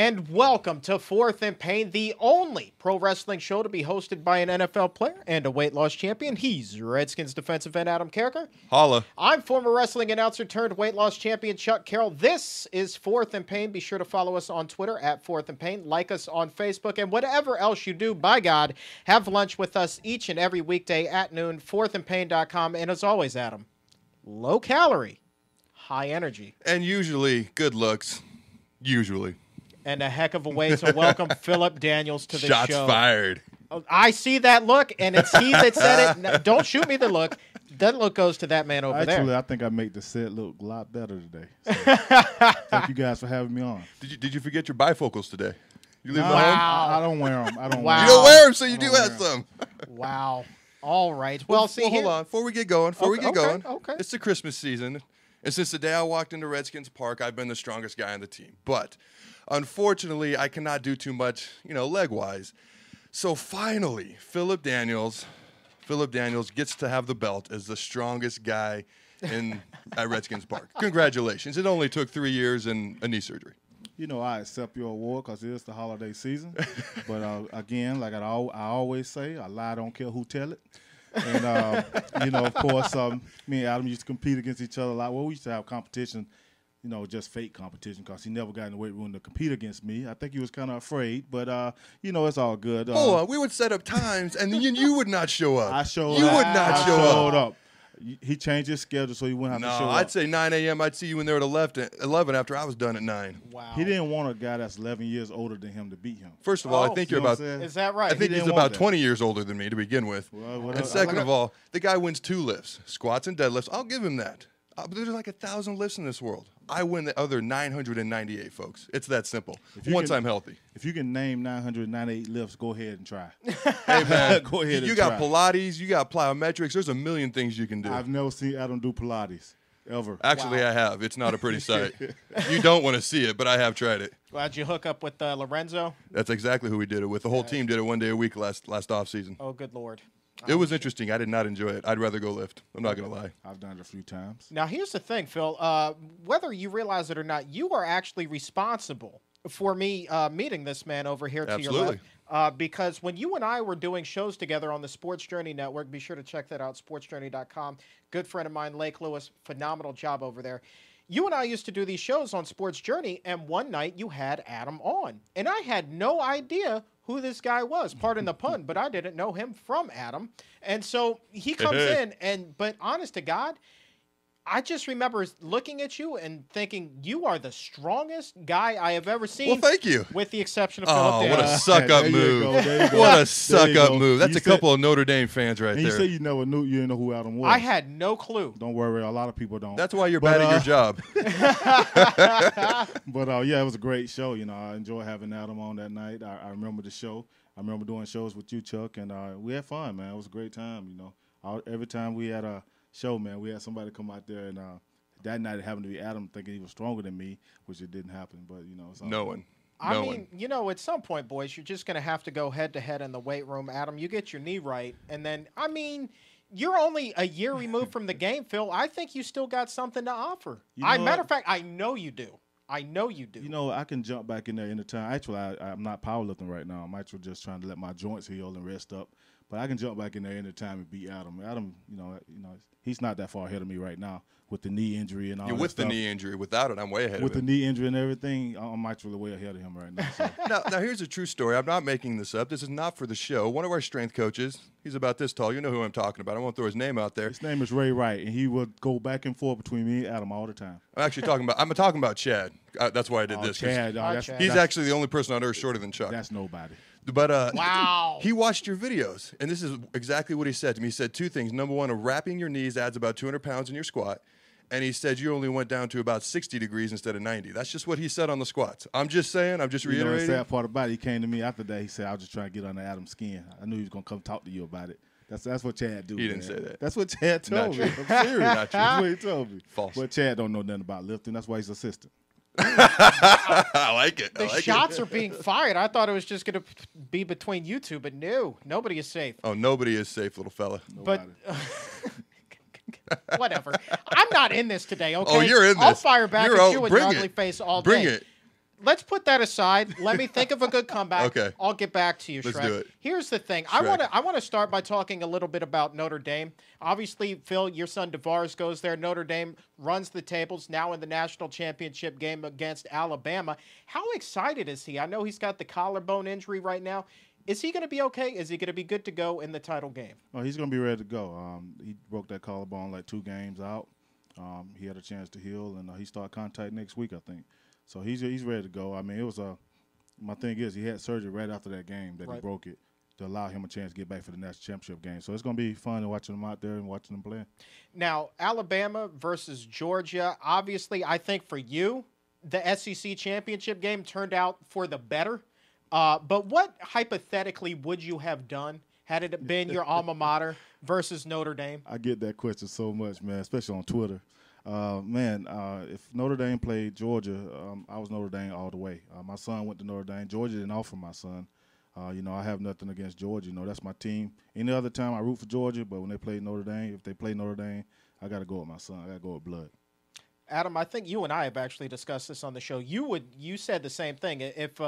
and welcome to Fourth and Pain, the only pro wrestling show to be hosted by an NFL player and a weight loss champion. He's Redskins defensive end Adam Carriker. Holla. I'm former wrestling announcer turned weight loss champion Chuck Carroll. This is Fourth and Pain. Be sure to follow us on Twitter at Fourth and Pain, like us on Facebook, and whatever else you do, by God, have lunch with us each and every weekday at noon, fourthandpain.com. And as always, Adam, low calorie, high energy. And usually good looks. Usually. And a heck of a way to welcome Phillip Daniels to the show. Shots fired. I see that look, and it's he that said it. No, don't shoot me the look. That look goes to that man over there. Actually, I think I make the set look a lot better today. So, thank you guys for having me on. Did you forget your bifocals today? You leave No, them home? I don't wear them. I don't Wow. wear You 'em. don't wear them, so you do wear have 'em. some. Wow. All right. Well, see here. Hold on. Before we get going, Okay. it's the Christmas season. And since the day I walked into Redskins Park, I've been the strongest guy on the team. But unfortunately, I cannot do too much, leg-wise. So finally, Phillip Daniels gets to have the belt as the strongest guy at Redskins Park. Congratulations. It only took 3 years and a knee surgery. I accept your award because it is the holiday season. But, again, like I always say, a lie don't care who tell it. And, of course, me and Adam used to compete against each other a lot. Well, we used to have competition, just fake competition because he never got in the weight room to compete against me. I think he was kind of afraid, but, it's all good. Hold on. We would set up times, and then you would not show up. I showed You up. would not I show showed up. up. He changed his schedule so he wouldn't have to show No, up. I'd say 9 a.m. I'd see you in there at 11 after I was done at 9. Wow. He didn't want a guy that's 11 years older than him to beat him. First of all, I think You you're know about what I'm saying? Is that right? I think He he's didn't about want that. 20 years older than me to begin with. Well, And second of all, the guy wins 2 lifts, squats and deadlifts. I'll give him that. But there's like 1,000 lifts in this world. I win the other 998, folks. It's that simple. Once I'm healthy. If you can name 998 lifts, go ahead and try. Hey, man. Go ahead You and got try. Pilates. You got plyometrics. There's a million things you can do. I've never seen Adam do Pilates, ever. Actually, I have. It's not a pretty sight. You don't want to see it, but I have tried it. Glad you hook up with Lorenzo. That's exactly who we did it with. The whole team did it one day a week last off season. Oh, good Lord. It was interesting. I did not enjoy it. I'd rather go lift. I'm not going to lie. I've done it a few times. Now, here's the thing, Phil. Whether you realize it or not, you are actually responsible for me meeting this man over here to your Absolutely. left. Because when you and I were doing shows together on the Sports Journey Network, be sure to check that out, sportsjourney.com. Good friend of mine, Lake Lewis, phenomenal job over there. You and I used to do these shows on Sports Journey, and one night you had Adam on. And I had no idea who this guy was, pardon the pun, but I didn't know him from Adam. And so he comes in, but honest to God, I just remember looking at you and thinking, you are the strongest guy I have ever seen. Well, thank you. With the exception of Phillip Oh, Daniels. what a suck-up There you move. go, there you go. What There a suck-up go. move. That's You a couple of Notre Dame fans right And you there. say you never knew, you didn't know who Adam was. I had no clue. Don't worry, a lot of people don't. That's why you're But, bad at your job. But, yeah, it was a great show. I enjoyed having Adam on that night. I remember the show. I remember doing shows with you, Chuck, and we had fun, man. It was a great time, Every time we had a show, man, we had somebody come out there, and that night it happened to be Adam thinking he was stronger than me, which it didn't happen. But, it's all No good. one. I No mean, one. at some point, boys, you're just going to have to go head-to-head in the weight room. Adam, you get your knee right, and then, you're only a year removed from the game, Phil. I think you still got something to offer. Matter of fact, I know you do. I know you do. I can jump back in there anytime. Actually, I'm not powerlifting right now. I'm actually just trying to let my joints heal and rest up. But I can jump back in there anytime and beat Adam. Adam, he's not that far ahead of me right now with the knee injury and all You're that with the stuff. knee injury. Without it, I'm way ahead With of the him. knee injury and everything, I'm actually way ahead of him right now. So. Now, here's a true story. I'm not making this up. This is not for the show. One of our strength coaches, he's about this tall. You know who I'm talking about. I won't throw his name out there. His name is Ray Wright, and he will go back and forth between me and Adam all the time. I'm talking about Chad. That's why I did this. 'Cause Chad, Chad. He's actually the only person on earth shorter than Chuck. That's nobody. But Wow. he watched your videos, and this is exactly what he said to me. He said 2 things. Number 1, wrapping your knees adds about 200 pounds in your squat. And he said you only went down to about 60 degrees instead of 90. That's just what he said on the squats. I'm just saying. I'm just The reiterating. sad part about it, he came to me after that. He said, I was just trying to get under Adam's skin. I knew he was going to come talk to you about it. That's what Chad do. He didn't man. say that. That's what Chad told me. Not true. I'm serious. Not true. That's what he told me. False. But Chad don't know nothing about lifting. That's why he's assistant. I like it. The shots are being fired. I thought it was just going to be between you two, but no, nobody is safe. Oh, nobody is safe, little fella. But Nobody. whatever. I'm not in this today, okay? Oh, you're in this. I'll fire back You're at out. you and Bring your it. ugly face all Bring day. it. let's put that aside. Let me think of a good comeback. Okay. I'll get back to you, Let's Shrek. do it. Here's the thing. Shrek. I want to start by talking a little bit about Notre Dame. Obviously, Phil, your son DeVars goes there. Notre Dame runs the tables now in the national championship game against Alabama. How excited is he? I know he's got the collarbone injury right now. Is he going to be okay? Is he going to be good to go in the title game? Oh, he's going to be ready to go. He broke that collarbone like 2 games out. He had a chance to heal, and he started contact next week, I think. So he's ready to go. I mean, it was my thing is he had surgery right after that game that he broke it to allow him a chance to get back for the national championship game. So it's going to be fun watching him out there and watching him play. Now, Alabama versus Georgia. Obviously, I think for you, the SEC championship game turned out for the better. But what hypothetically would you have done had it been your alma mater versus Notre Dame? I get that question so much, man, especially on Twitter. If Notre Dame played Georgia, I was Notre Dame all the way. My son went to Notre Dame. Georgia didn't offer my son. I have nothing against Georgia. That's my team. Any other time I root for Georgia, but when they play Notre Dame, if they play Notre Dame, I got to go with my son. I got to go with blood. Adam, I think you and I have actually discussed this on the show. You said the same thing. If,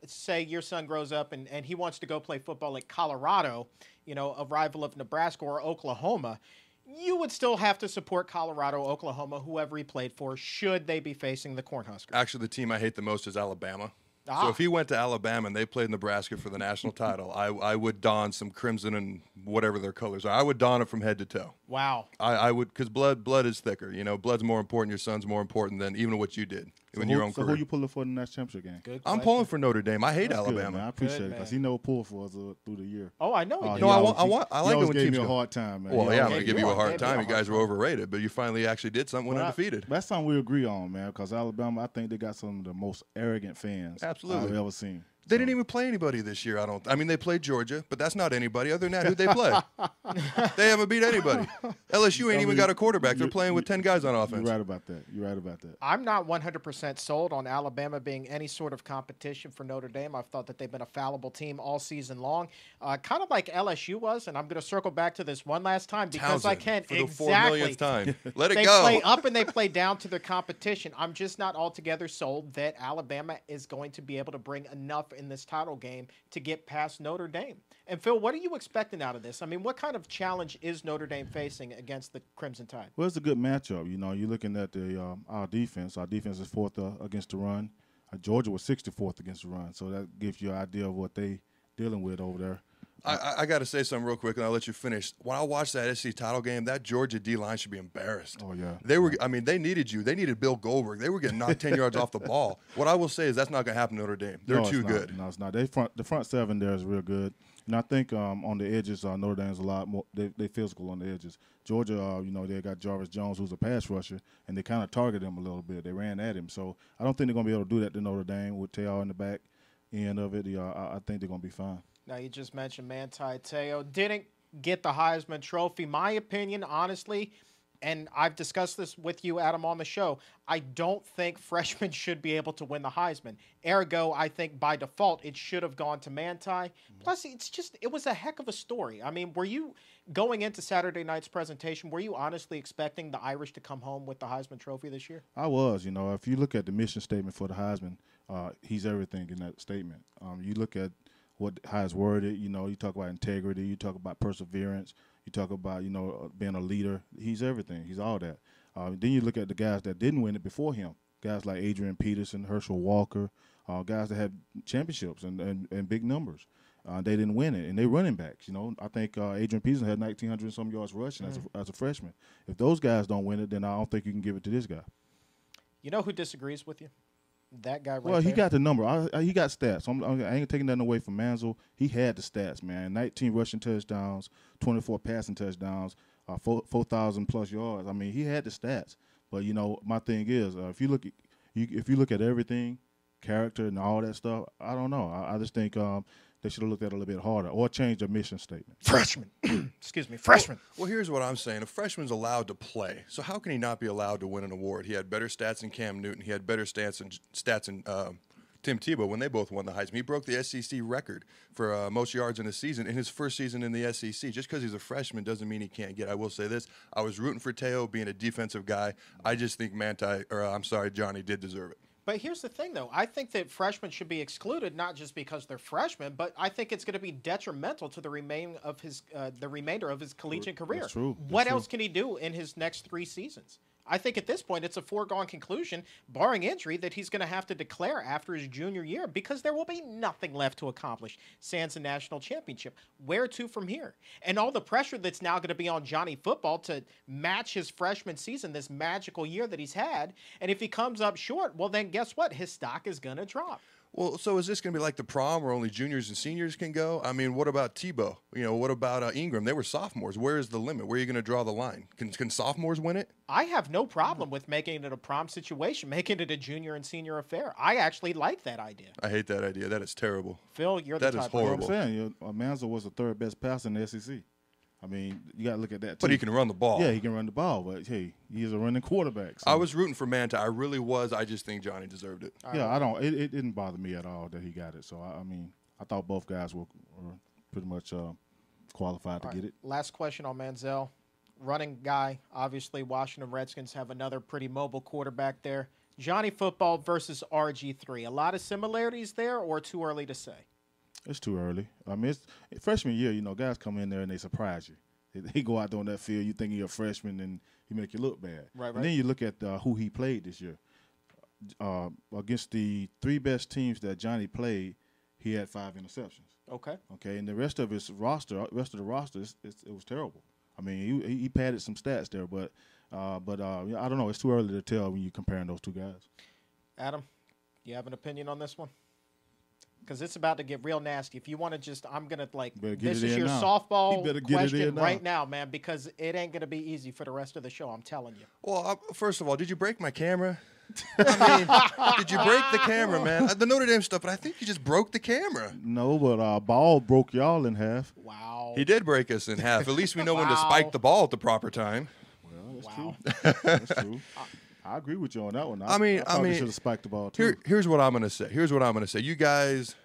say, your son grows up and he wants to go play football at Colorado, a rival of Nebraska or Oklahoma, you would still have to support Colorado, Oklahoma, whoever he played for, should they be facing the Cornhuskers. Actually, the team I hate the most is Alabama. So if he went to Alabama and they played Nebraska for the national title, I would don some crimson and whatever their colors are. I would don it from head to toe. Wow. I would, because blood is thicker. Blood's more important. Your son's more important than even what you did in your own career. So who you pulling for the national championship game? Good I'm question. pulling for Notre Dame. I hate That's Alabama. Good, man. I appreciate Good, it because man. he never pulled for us through the year. Oh, I know. No, I like it when gave teams me a go. hard time, man. Well, He yeah, I'm always going to gave give me you a hard gave you time. a You hard guys were time. overrated, but you finally actually did something, went undefeated. That's something we agree on, man, because Alabama, I think they got some of the most arrogant fans Absolutely. I've ever seen. They didn't even play anybody this year, I mean, they played Georgia, but that's not anybody. Other than that, who'd they play? They haven't beat anybody. LSU ain't even got a quarterback. They're playing with 10 guys on offense. You're right about that. I'm not 100% sold on Alabama being any sort of competition for Notre Dame. I've thought that they've been a fallible team all season long, kind of like LSU was. And I'm going to circle back to this one last time because I can. For the exactly. 4 millionth time. Let it They go. play up and they play down to their competition. I'm just not altogether sold that Alabama is going to be able to bring enough in this title game to get past Notre Dame. And Phil, what are you expecting out of this? I mean, what kind of challenge is Notre Dame facing against the Crimson Tide? Well, it's a good matchup. You're looking at our defense. Our defense is fourth against the run. Georgia was 64th against the run, so that gives you an idea of what they dealing with over there. I got to say something real quick, and I'll let you finish. When I watched that SEC title game, that Georgia D-line should be embarrassed. Oh, yeah. They needed you. They needed Bill Goldberg. They were getting knocked 10 yards off the ball. What I will say is that's not going to happen to Notre Dame. They're too good. No, it's not. The front seven there is real good. And I think on the edges, Notre Dame's a lot more. They physical on the edges. Georgia, they got Jarvis Jones, who's a pass rusher, and they kind of targeted him a little bit. They ran at him. So I don't think they're going to be able to do that to Notre Dame with Te'o in the back end of it. I think they're going to be fine. Now, you just mentioned Manti Te'o. Didn't get the Heisman Trophy. My opinion, honestly, and I've discussed this with you, Adam, on the show, I don't think freshmen should be able to win the Heisman. Ergo, I think by default it should have gone to Manti. Plus, it was a heck of a story. I mean, were you, going into Saturday night's presentation, were you honestly expecting the Irish to come home with the Heisman Trophy this year? I was. If you look at the mission statement for the Heisman, he's everything in that statement. You look at how it's worded, you talk about integrity, you talk about perseverance, you talk about, being a leader. He's everything. He's all that. Then you look at the guys that didn't win it before him, guys like Adrian Peterson, Herschel Walker, guys that had championships and big numbers. They didn't win it, and they running backs. I think Adrian Peterson had 1,900 and some yards rushing as a freshman. If those guys don't win it, then I don't think you can give it to this guy. You know who disagrees with you? That guy right Well, he there. got the number. He got stats. I ain't taking nothing away from Manziel. He had the stats, man. 19 rushing touchdowns, 24 passing touchdowns, 4,000+ yards. I mean, he had the stats. But my thing is, if you look at everything, character and all that stuff, I don't know. I just think they should have looked at it a little bit harder or changed their mission statement. Freshman. Excuse me, freshman. Well, here's what I'm saying. A freshman's allowed to play, so how can he not be allowed to win an award? He had better stats than Cam Newton. He had better stats than Tim Tebow when they both won the Heisman. He broke the SEC record for most yards in a season in his first season in the SEC. Just because he's a freshman doesn't mean he can't get. I will say this. I was rooting for Te'o being a defensive guy. I just think Johnny did deserve it. But here's the thing, though. I think that freshmen should be excluded, not just because they're freshmen, but I think it's going to be detrimental to the remainder of his collegiate career. That's true. What else can he do in his next 3 seasons? I think at this point it's a foregone conclusion, barring injury, that he's going to have to declare after his junior year because there will be nothing left to accomplish sans a national championship. Where to from here? And all the pressure that's now going to be on Johnny Football to match his freshman season, this magical year that he's had. And if he comes up short, well, then guess what? His stock is going to drop. Well, so is this going to be like the prom where only juniors and seniors can go? I mean, what about Tebow? What about Ingram? They were sophomores. Where is the limit? Where are you going to draw the line? Can sophomores win it? I have no problem with making it a prom situation, making it a junior and senior affair. I actually like that idea. I hate that idea. That is terrible. Phil, you're that the is type horrible. I'm saying, Manziel was the 3rd best passer in the SEC. I mean, you got to look at that, too. But he can run the ball. Yeah, he can run the ball, but, hey, he's a running quarterback. So. I was rooting for Manta. I really was. I just think Johnny deserved it. Yeah, I don't. It didn't bother me at all that he got it. So, I mean, I thought both guys were pretty much qualified to get it. Last question on Manziel. Running guy, obviously, Washington Redskins have another pretty mobile quarterback there. Johnny Football versus RG3. A lot of similarities there, or too early to say? It's too early. I mean, it's freshman year, guys come in there and they surprise you. They go out there on that field, you think you're a freshman, and he make you look bad. Right. And then you look at who he played this year. Against the 3 best teams that Johnny played, he had 5 interceptions. Okay. And the rest of the roster, it was terrible. I mean, he padded some stats there, but I don't know. It's too early to tell when you're comparing those 2 guys. Adam, you have an opinion on this one? Because it's about to get real nasty. If you want to this is your softball question right now, man, because it ain't going to be easy for the rest of the show, I'm telling you. Well, first of all, did you break my camera? I mean, did you break the camera, man? The Notre Dame stuff, but I think you just broke the camera. No, but Ball broke y'all in half. Wow. He did break us in half. At least we know when to spike the ball at the proper time. Well, that's true. That's true. I agree with you on that one. I mean, should have spiked the ball too. Here's what I'm going to say. You guys,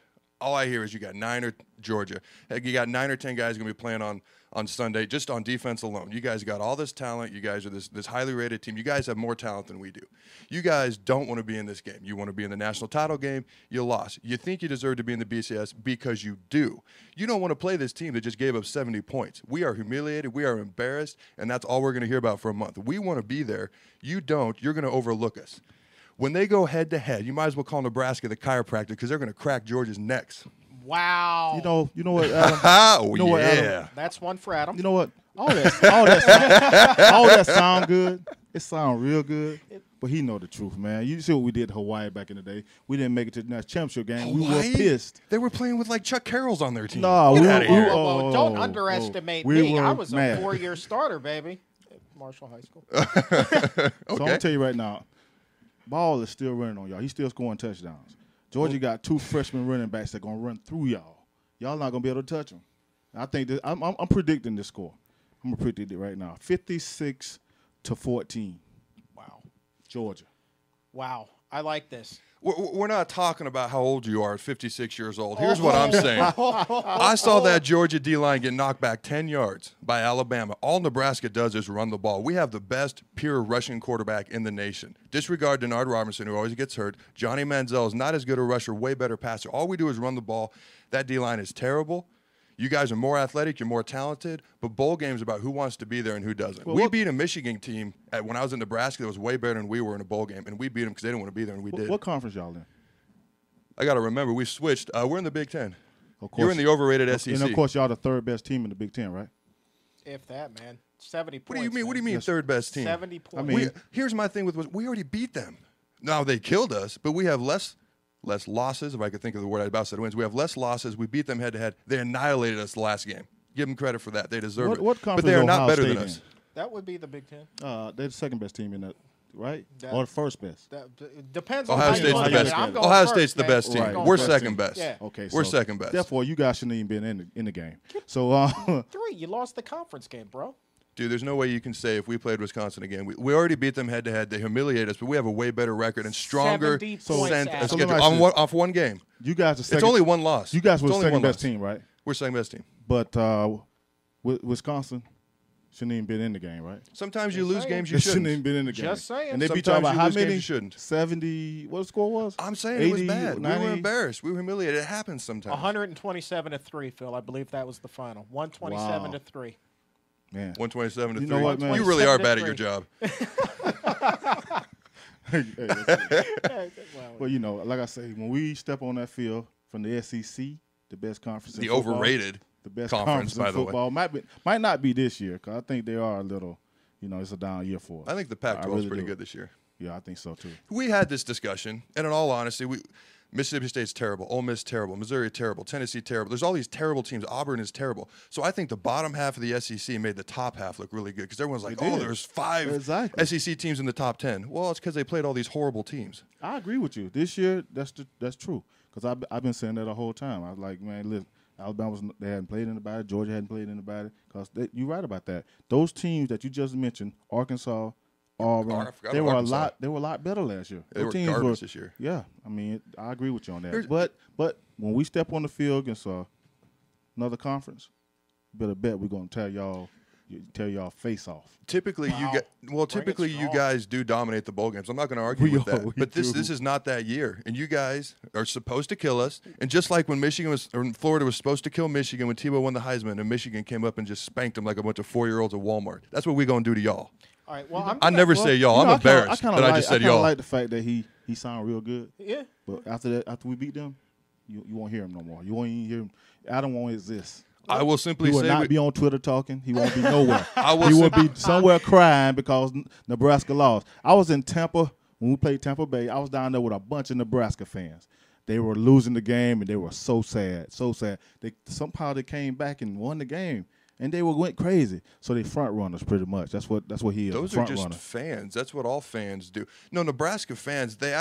all I hear is you got 9 or Georgia. Heck, you got 9 or 10 guys going to be playing on Sunday just on defense alone. You guys got all this talent. You guys are this highly rated team. You guys have more talent than we do. You guys don't want to be in this game. You want to be in the national title game. You lost. You think you deserve to be in the BCS because you do. You don't want to play this team that just gave up 70 points. We are humiliated. We are embarrassed, and that's all we're going to hear about for a month. We want to be there. You don't. You're going to overlook us. When they go head-to-head, you might as well call Nebraska the chiropractor because they're going to crack Georgia's necks. Wow. You know what, Adam? What, Adam? That's one for Adam. You know what? All that sound good. It sound real good. But he know the truth, man. You see what we did to Hawaii back in the day. We didn't make it to the national championship game. Hawaii? We were pissed. They were playing with like Chuck Carrolls on their team. No, Get out of here. Don't underestimate me. I was a 4-year starter, baby, at Marshall High School. So I'm going to tell you right now, Ball is still running on y'all. He's still scoring touchdowns. Georgia got 2 freshman running backs that are going to run through y'all. Y'all not going to be able to touch them. I think that I'm predicting this score. I'm going to predict it right now. 56-14. Wow. Georgia. Wow. I like this. We're not talking about how old you are at 56 years old. Here's what I'm saying. I saw that Georgia D-line get knocked back 10 yards by Alabama. All Nebraska does is run the ball. We have the best pure rushing quarterback in the nation. Disregard Denard Robinson, who always gets hurt. Johnny Manziel is not as good a rusher, way better passer. All we do is run the ball. That D-line is terrible. You guys are more athletic, you're more talented, but bowl games about who wants to be there and who doesn't. We beat a Michigan team when I was in Nebraska that was way better than we were in a bowl game, and we beat them because they didn't want to be there, and we did. What conference y'all in? I got to remember, we switched. We're in the Big Ten. Of course, you're in the overrated SEC. And, of course, y'all the 3rd best team in the Big Ten, right? If that, man. 70 points. What do you mean? Man. What do you mean 3rd best team? 70 points. I mean, here's my thing with we already beat them. Now, they killed us, but we have less losses, if I could think of the word I about said wins. We have less losses. We beat them head-to-head. They annihilated us the last game. Give them credit for that. They deserve it. But they are not better than us. That would be the Big Ten. They're the 2nd best team in that, right? Or the 1st best? That depends on Ohio State's the best. Ohio State's the best team. Right. We're second best. Yeah. Okay, we're second best. Therefore, you guys shouldn't even been in the game. So 3. You lost the conference game, bro. Dude, there's no way you can say if we played Wisconsin again. We already beat them head-to-head. They humiliate us, but we have a way better record and stronger schedule off one game. You guys are second. It's only one loss. You guys were the 2nd best team, right? We're second best team. But Wisconsin, Shouldn't even been in the game, right? Sometimes you lose games you They shouldn't shouldn't. even been in the game. Just saying. And they beat Sometimes y'all by you how lose games many? you shouldn't. 70. What the score was? I'm saying it was 80, bad. 90. We were embarrassed. We were humiliated. It happens sometimes. 127-3, Phil. I believe that was the final. 127-3. Man. 127 to 3. You know what, man? You really are 127 bad to at your job. Well, you know, like I say, when we step on that field from the SEC, the best conference in The football, overrated the best conference, in by the way. football, might not be this year, because I think they are a little, you know, it's a down year for us. I think the Pac-12 is really pretty do. good this year. Yeah, I think so, too. We had this discussion, and in all honesty, Mississippi State's terrible, Ole Miss terrible, Missouri terrible, Tennessee terrible. There's all these terrible teams. Auburn is terrible. So I think the bottom half of the SEC made the top half look really good because everyone's like, They did. there's 5 Exactly. SEC teams in the top 10. Well, it's because they played all these horrible teams. I agree with you. This year, that's true, because I've been saying that the whole time. I was like, man, look, Alabama they hadn't played anybody, Georgia hadn't played anybody, because you're right about that. Those teams that you just mentioned, Arkansas, Auburn, I forgot they were about a Arkansas. lot. They were a lot better last year. They Those were teams garbage this year. Yeah, I mean, I agree with you on that. Here's- But when we step on the field against another conference, you better bet we're gonna tear y'all face off. Typically, Wow. typically you strong. guys do dominate the bowl games. I'm not going to argue We with that. we But this do. is not that year, and you guys are supposed to kill us. And just like when Florida was supposed to kill Michigan when Tebow won the Heisman, and Michigan came up and just spanked them like a bunch of 4-year-olds at Walmart. That's what we're going to do to y'all. All right. Well, I never say y'all. I'm embarrassed that I just said y'all. I like the fact that he sounded real good. Yeah. But after we beat them, you won't hear him no more. You won't even hear him. Adam won't exist. I will simply He will say not be on Twitter talking. He won't be nowhere. I will He will simply- be somewhere crying because Nebraska lost. I was in Tampa when we played Tampa Bay. I was down there with a bunch of Nebraska fans. They were losing the game, and they were so sad, so sad. Somehow they came back and won the game, and they went crazy. So they front runners pretty much. That's what he is. Those a are front just runner. fans. That's what all fans do. No, Nebraska fans, they're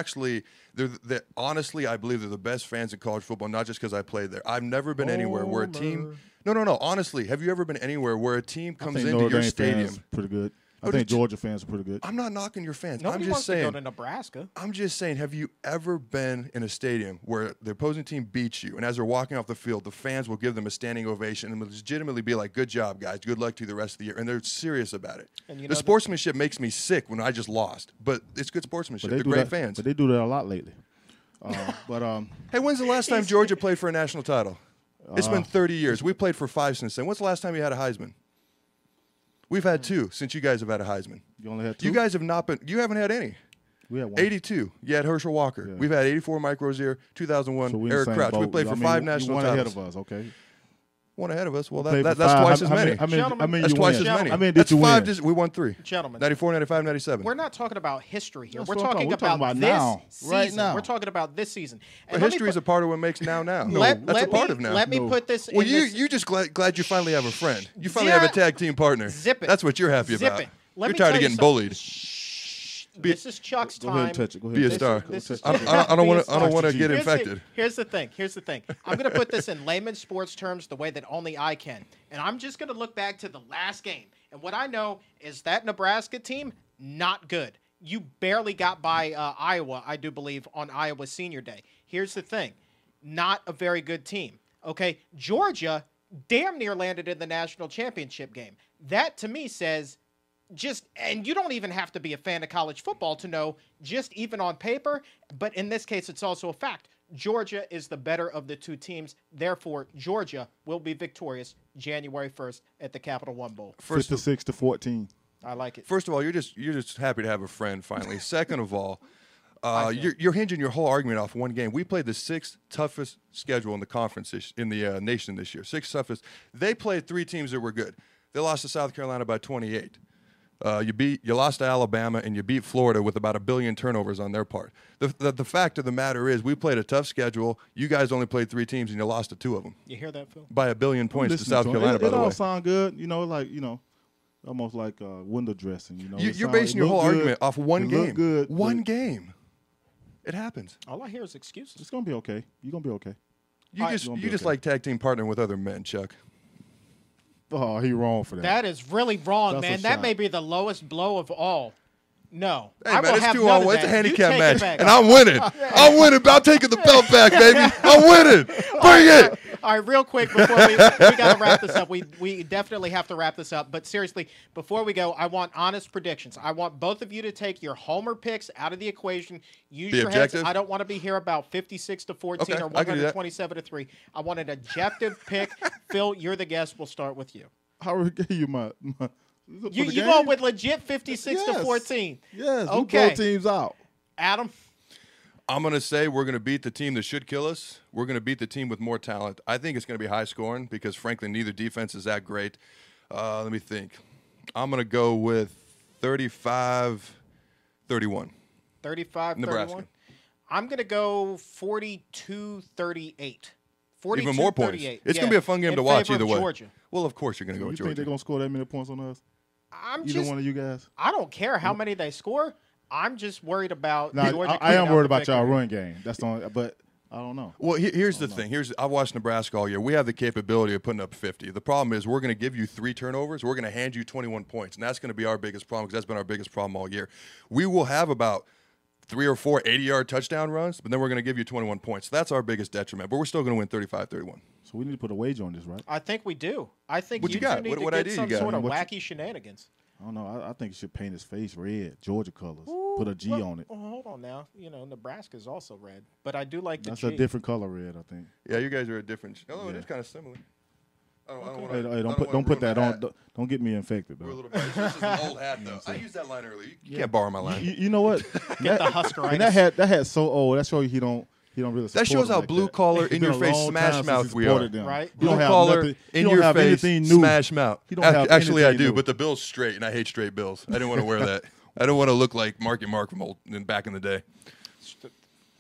honestly, I believe they're the best fans in college football, not just because I played there. I've never been anywhere where a team – no. Honestly, have you ever been anywhere where a team comes into Notre your Dame stadium? fans pretty good. I Oh, think just- Georgia fans are pretty good. I'm not knocking your fans. Nobody I'm just wants to saying. go to Nebraska. I'm just saying, have you ever been in a stadium where the opposing team beats you, and as they're walking off the field, the fans will give them a standing ovation and will legitimately be like, good job, guys. Good luck to you the rest of the year. And they're serious about it. And you know The sportsmanship makes me sick when I just lost, but it's good sportsmanship. They're great fans. But they do that a lot lately. Hey, when's the last time Georgia played for a national title? It's been 30 years. We played for 5 since then. When's the last time you had a Heisman? We've had 2 since you guys have had a Heisman. You only had 2? You guys have not been. You haven't had any. We had 1. 82. You had Herschel Walker. Yeah. We've had 84 Mike Rozier, 2001 So we in the Eric same Crouch. We boat. played for I mean, 5 you national one titles. ahead of us, okay? One ahead of us. Well, Played that's for 5. twice as many. How many That's you twice win? as many. How many That's did you 5. win? We won 3. Gentlemen. 94, 95, 97. We're not talking about history here. That's We're what I'm talking talking about about this now, season. right now. We're talking about this season. But And let me history is a part of what makes now. Let That's a part me, of now. Let me No. put this Well, in this. you just glad you finally have a friend. You finally have a tag team partner. Zip it. That's what you're happy Zip about. it. Let You're me tired tell of you getting something. bullied. This is Chuck's Go time. ahead and touch it. Go ahead. Be a and touch star. it. This is- Touch it. I don't want Be a to star. get infected. Here's the thing. Here's the thing. I'm going to put this in layman sports terms the way that only I can. And I'm just going to look back to the last game. And what I know is that Nebraska team, not good. You barely got by Iowa, I do believe, on Iowa Senior Day. Here's the thing. Not a very good team. Okay? Georgia damn near landed in the national championship game. That, to me, says and you don't even have to be a fan of college football to know, just even on paper, but in this case, it's also a fact. Georgia is the better of the 2 teams. Therefore, Georgia will be victorious January 1st at the Capital One Bowl. 56-14. I like it. First of all, you're just happy to have a friend finally. Second of all, you're hinging your whole argument off one game. We played the 6th toughest schedule in the conference in the nation this year. 6th toughest. They played 3 teams that were good. They lost to South Carolina by 28. You lost to Alabama, and you beat Florida with about 1 billion turnovers on their part. The fact of the matter is, we played a tough schedule. You guys only played 3 teams, and you lost to 2 of them. You hear that, Phil? By 1 billion points to Listening South him. Carolina, by It the way. all sound good, almost like window dressing. You're basing your whole argument off one game. Look good. One game. It happens. All I hear is excuses. It's gonna be okay. You're gonna be okay. You just like tag team partnering with other men, Chuck. Oh, he wrong for that. That is really wrong, That's a man. That shot. may be the lowest blow of all. No. Hey, I man, will it's have 2 none on of 1. It's a that. You handicap take match, it back. and I'm winning. I'm winning. I'm taking the belt back, baby. I'm winning. Bring it. All right, real quick before we got to wrap this up. We definitely have to wrap this up. But seriously, before we go, I want honest predictions. I want both of you to take your homer picks out of the equation. Use your heads. I don't want to be here about 56-14 or 127-3. I want an objective pick. Phil, you're the guest. We'll start with you. I already gave you my you going with legit 56-14. Yes. Okay. Both teams out. Adam? I'm going to say we're going to beat the team that should kill us. We're going to beat the team with more talent. I think it's going to be high scoring because, frankly, neither defense is that great. Let me think. I'm going to go with 35-31. 35-31? Nebraska. I'm going to go 42-38. Even more points. It's going to be a fun game to watch either way. Georgia. Well, of course you're going to go with You Georgia. think they're going to score that many points on us? Either one of you guys? I don't care how many they score. I'm just worried about Georgia. I am worried about y'all run game. That's the only, but I don't know. Well, here's the thing. I've watched Nebraska all year. We have the capability of putting up 50. The problem is we're going to give you 3 turnovers. We're going to hand you 21 points, and that's going to be our biggest problem because that's been our biggest problem all year. We will have about 3 or 4 80-yard touchdown runs, but then we're going to give you 21 points. That's our biggest detriment, but we're still going to win 35-31. So we need to put a wager on this, right? I think we do. I think what you got? need What to idea get some you got? sort of wacky shenanigans. I don't know. I think you should paint his face red, Georgia colors. Put a G on it. Well, hold on now. Nebraska is also red, but I do like the That's G. a different color red, I think. Yeah, you guys are a different. Oh, it is kind of similar. Don't put that on. Don't get me infected, though. We're a little biased. This is an old hat, though. I used that line earlier. You can't borrow my line. You know what? Get the Huskeritis. And that hat's so old. That shows you he don't really. That shows how like blue that. collar, It's in been your a face, long smash time mouth since we he are. supported them. Right. You don't Blue have collar, nothing- in you don't your have face, anything new. smash mouth. You don't have Actually, I anything do, new. but the bill's straight, and I hate straight bills. I didn't want to wear that. I don't want to look like Marky Mark from back in the day.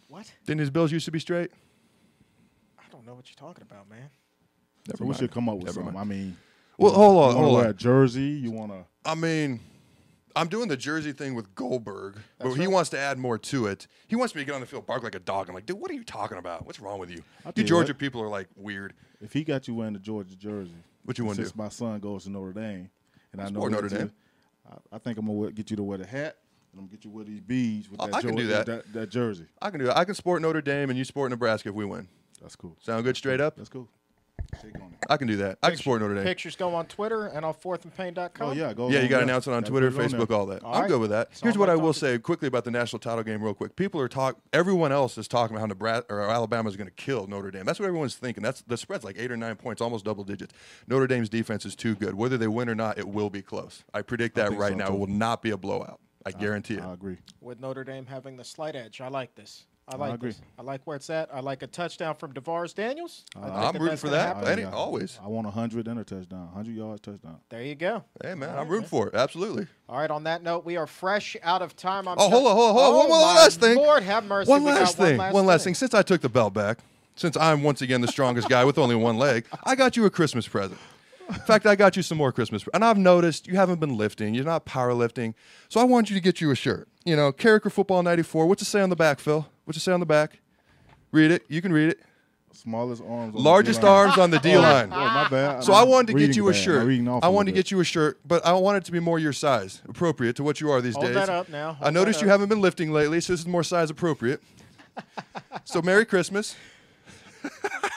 What? Didn't his bills used to be straight? I don't know what you're talking about, man. So we should come up with something. I mean, well, hold on. Wear a jersey. You want to? I mean, I'm doing the jersey thing with Goldberg, but he wants to add more to it. He wants me to get on the field, bark like a dog. I'm like, dude, what are you talking about? What's wrong with you? You Georgia people are like weird. If he got you wearing the Georgia jersey, what you want to do? Since my son goes to Notre Dame, and I know Notre Dame. I think I'm gonna get you to wear the hat. And I'm gonna get you with these beads with that, I can do that. That jersey. I can do that. I can sport Notre Dame, and you sport Nebraska if we win. That's cool. Sound good straight up? That's cool. Take on it. I can do that. I can sport Notre Dame. Pictures go on Twitter and on fourthandpain.com. Oh, yeah. Yeah, you got to announce it on Twitter, Facebook, all that. I'm good with that. Here's what I will say quickly about the national title game real quick. People are everyone else is talking about how Nebraska or Alabama is going to kill Notre Dame. That's what everyone's thinking. The spread's like 8 or 9 points, almost double digits. Notre Dame's defense is too good. Whether they win or not, it will be close. I predict that right now. It will not be a blowout. I guarantee it. I agree. With Notre Dame having the slight edge, I like this. I like agree. this. I like where it's at. I like a touchdown from DeVar's Daniels. I'm rooting for that. Always. I want 100 and a touchdown. 100 yards touchdown. There you go. Hey, man, I'm rooting for it. Absolutely. All right, on that note, we are fresh out of time. Hold on. One last thing. Lord have mercy. One last thing. Since I took the belt back, since I'm once again the strongest guy with only one leg, I got you a Christmas present. In fact, I got you some more Christmas. And I've noticed you haven't been lifting. You're not powerlifting. So I want you to get you a shirt. Carriker Football 94. What's it say on the back, Phil? What's it say on the back? Read it. You can read it. Smallest arms. Largest arms on the D line. Oh, my bad. So I wanted to get you a shirt. I wanted to get you a shirt, but I want it to be more your size, appropriate to what you are these days. Hold that up now. I noticed you haven't been lifting lately, so this is more size appropriate. So Merry Christmas.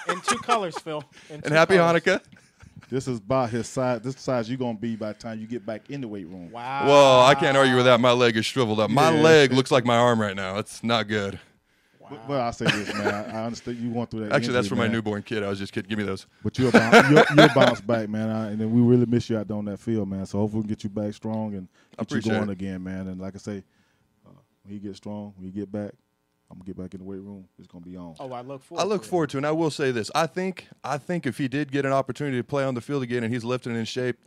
In 2 colors, Phil. And Happy Hanukkah. This is about his size. This size you're going to be by the time you get back in the weight room. Wow. Well, I can't argue with that. My leg is shriveled up. My leg looks like my arm right now. It's not good. Wow. But I say this, man. I understand you went through that. Actually, injury, that's for my man. newborn kid. I was just kidding. Give me those. But you'll bounce back, man. And then we really miss you out there on that field, man. So hopefully we can get you back strong and get you going again, man. And like I say, when you get strong, when you get back, I'm gonna get back in the weight room. It's gonna be on. Oh, I look forward to it. And I will say this: I think if he did get an opportunity to play on the field again and he's lifting and in shape,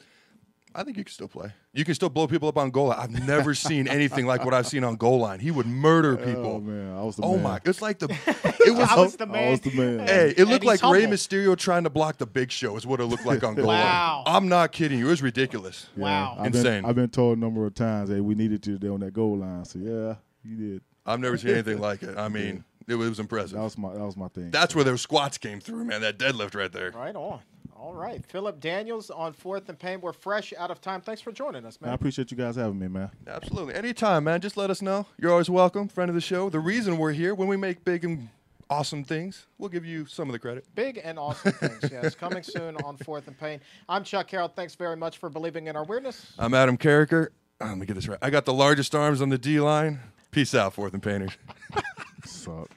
I think you can still play. You can still blow people up on goal line. I've never seen anything like what I've seen on goal line. He would murder people. Oh man, I was the man. My! It's like I was the man. I was the man. Hey, it looked like Rey humble. Mysterio trying to block the Big Show is what it looked like on goal Wow. line. I'm not kidding you. It was ridiculous. Yeah, Wow. Insane. I've been told a number of times, hey, we needed you there on that goal line. So yeah, you did. I've never seen anything like it. I mean, it was impressive. That was my thing. That's where those squats came through, man. That deadlift right there. Right on. All right. Phillip Daniels on 4th and Pain. We're fresh out of time. Thanks for joining us, man. I appreciate you guys having me, man. Absolutely. Anytime, man. Just let us know. You're always welcome. Friend of the show. The reason we're here, when we make big and awesome things, we'll give you some of the credit. Big and awesome things, yes. Coming soon on 4th and Pain. I'm Chuck Carroll. Thanks very much for believing in our weirdness. I'm Adam Carriker. Let me get this right. I got the largest arms on the D-line. Peace out, 4th and Painters. Suck.